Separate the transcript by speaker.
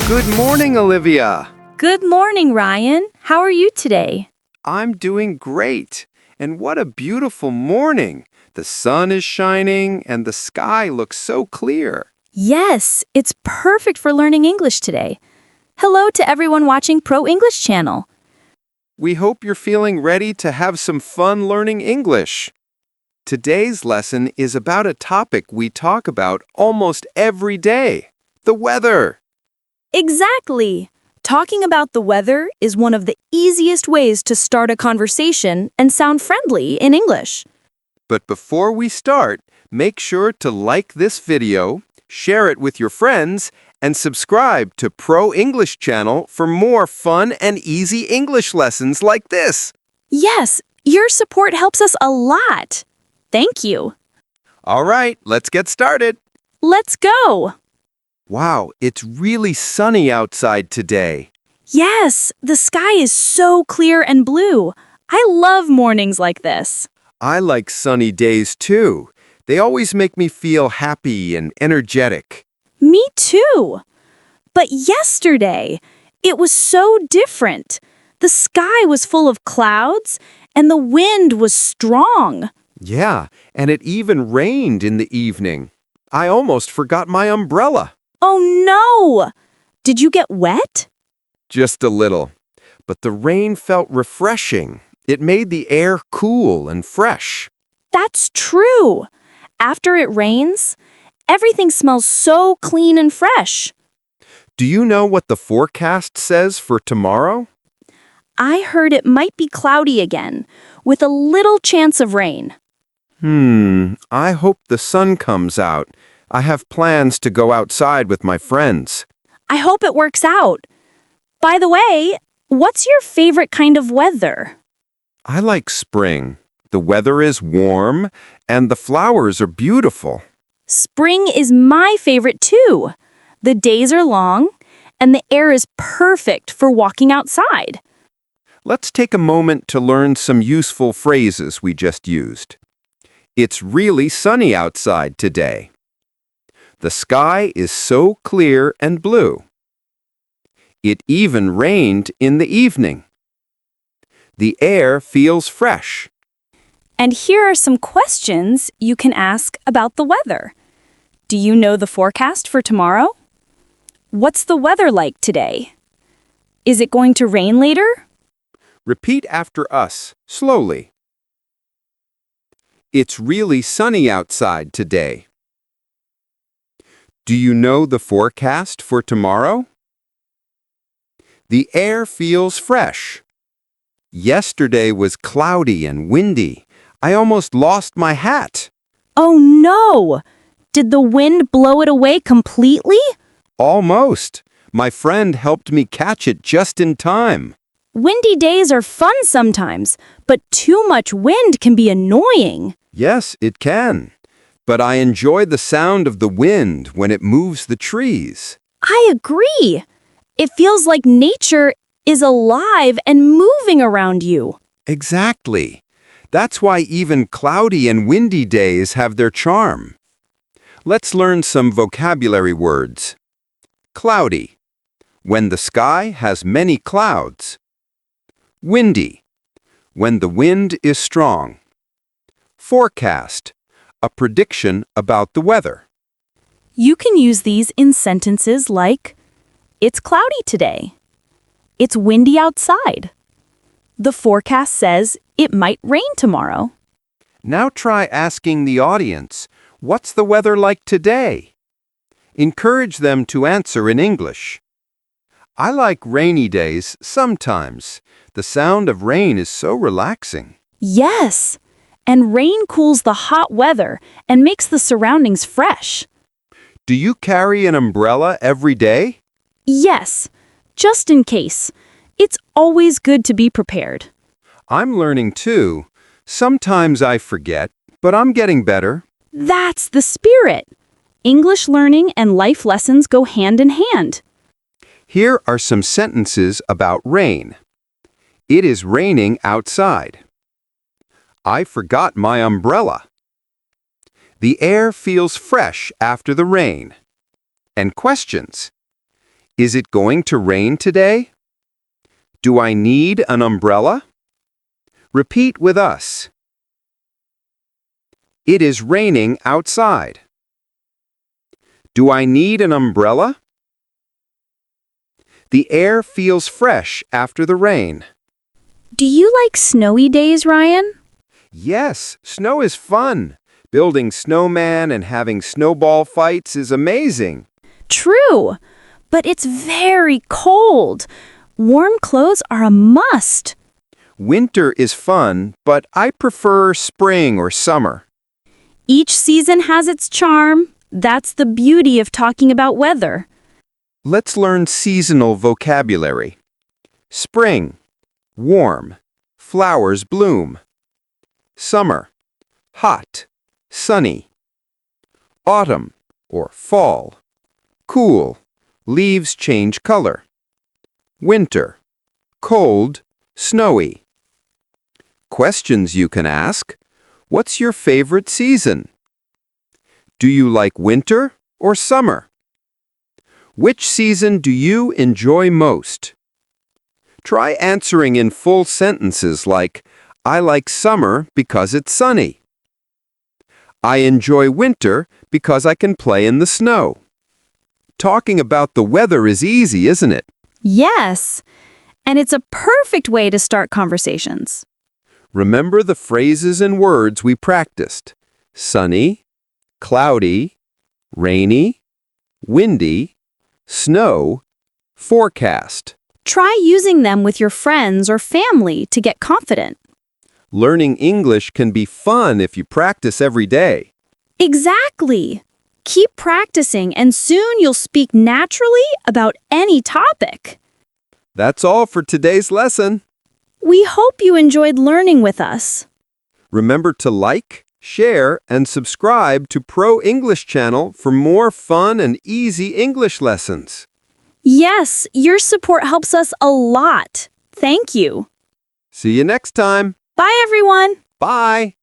Speaker 1: Good morning, Olivia.
Speaker 2: Good morning, Ryan. How are you today?
Speaker 1: I'm doing great. And what a beautiful morning. The sun is shining and the sky looks so clear.
Speaker 2: Yes, it's perfect for learning English today. Hello to everyone watching Pro English Channel.
Speaker 1: We hope you're feeling ready to have some fun learning English. Today's lesson is about a topic we talk about almost every day, the weather.
Speaker 2: Exactly. Talking about the weather is one of the easiest ways to start a conversation and sound friendly in English.
Speaker 1: But before we start, make sure to like this video, share it with your friends, and subscribe to Pro English Channel for more fun and easy English lessons like this.
Speaker 2: Yes, your support helps us a lot. Thank you.
Speaker 1: All right, let's get started.
Speaker 2: Let's go.
Speaker 1: Wow, it's really sunny outside today.
Speaker 2: Yes, the sky is so clear and blue. I love mornings like this.
Speaker 1: I like sunny days too. They always make me feel happy and energetic.
Speaker 2: Me too. But yesterday, it was so different. The sky was full of clouds and the wind was strong.
Speaker 1: Yeah, and it even rained in the evening. I almost forgot my umbrella.
Speaker 2: Oh no! Did you get wet?
Speaker 1: Just a little. But the rain felt refreshing. It made the air cool and fresh.
Speaker 2: That's true. After it rains, everything smells so clean and fresh.
Speaker 1: Do you know what the forecast says for tomorrow?
Speaker 2: I heard it might be cloudy again, with a little chance of rain.
Speaker 1: I hope the sun comes out. I have plans to go outside with my friends.
Speaker 2: I hope it works out. By the way, what's your favorite kind of weather?
Speaker 1: I like spring. The weather is warm and the flowers are beautiful.
Speaker 2: Spring is my favorite too. The days are long and the air is perfect for walking outside.
Speaker 1: Let's take a moment to learn some useful phrases we just used. It's really sunny outside today. The sky is so clear and blue. It even rained in the evening. The air feels fresh.
Speaker 2: And here are some questions you can ask about the weather. Do you know the forecast for tomorrow? What's the weather like today? Is it going to rain later?
Speaker 1: Repeat after us, slowly. It's really sunny outside today. Do you know the forecast for tomorrow? The air feels fresh. Yesterday was cloudy and windy. I almost lost my hat.
Speaker 2: Oh no! Did the wind blow it away completely?
Speaker 1: Almost. My friend helped me catch it just in time.
Speaker 2: Windy days are fun sometimes, but too much wind can be annoying.
Speaker 1: Yes, it can. But I enjoy the sound of the wind when it moves the trees.
Speaker 2: I agree. It feels like nature is alive and moving around you.
Speaker 1: Exactly. That's why even cloudy and windy days have their charm. Let's learn some vocabulary words. Cloudy. When the sky has many clouds. Windy. When the wind is strong. Forecast. A prediction about the weather.
Speaker 2: You can use these in sentences like, it's cloudy today. It's windy outside. The forecast says it might rain tomorrow.
Speaker 1: Now try asking the audience, what's the weather like today? Encourage them to answer in English. I like rainy days sometimes. The sound of rain is so relaxing.
Speaker 2: Yes, and rain cools the hot weather and makes the surroundings fresh.
Speaker 1: Do you carry an umbrella every day?
Speaker 2: Yes, just in case. It's always good to be prepared.
Speaker 1: I'm learning too. Sometimes I forget, but I'm getting better.
Speaker 2: That's the spirit. English learning and life lessons go hand in hand.
Speaker 1: Here are some sentences about rain. It is raining outside. I forgot my umbrella. The air feels fresh after the rain. And questions. Is it going to rain today? Do I need an umbrella? Repeat with us. It is raining outside. Do I need an umbrella? The air feels fresh after the rain.
Speaker 2: Do you like snowy days, Ryan?
Speaker 1: Yes, snow is fun. Building snowman and having snowball fights is amazing.
Speaker 2: True, but it's very cold. Warm clothes are a must.
Speaker 1: Winter is fun, but I prefer spring or summer.
Speaker 2: Each season has its charm. That's the beauty of talking about weather.
Speaker 1: Let's learn seasonal vocabulary. Spring, warm, flowers bloom. Summer, hot, sunny. Autumn or fall, cool, leaves change color. Winter, cold, snowy. Questions you can ask. What's your favorite season? Do you like winter or summer? Which season do you enjoy most? Try answering in full sentences like, I like summer because it's sunny. I enjoy winter because I can play in the snow. Talking about the weather is easy, isn't it?
Speaker 2: Yes, and it's a perfect way to start conversations.
Speaker 1: Remember the phrases and words we practiced. Sunny, cloudy, rainy, windy, snow, forecast.
Speaker 2: Try using them with your friends or family to get confident.
Speaker 1: Learning English can be fun if you practice every day.
Speaker 2: Exactly. Keep practicing and soon you'll speak naturally about any topic.
Speaker 1: That's all for today's lesson.
Speaker 2: We hope you enjoyed learning with us.
Speaker 1: Remember to like, share, and subscribe to Pro English channel for more fun and easy English lessons.
Speaker 2: Yes, your support helps us a lot. Thank you.
Speaker 1: See you next time.
Speaker 2: Bye, everyone.
Speaker 1: Bye.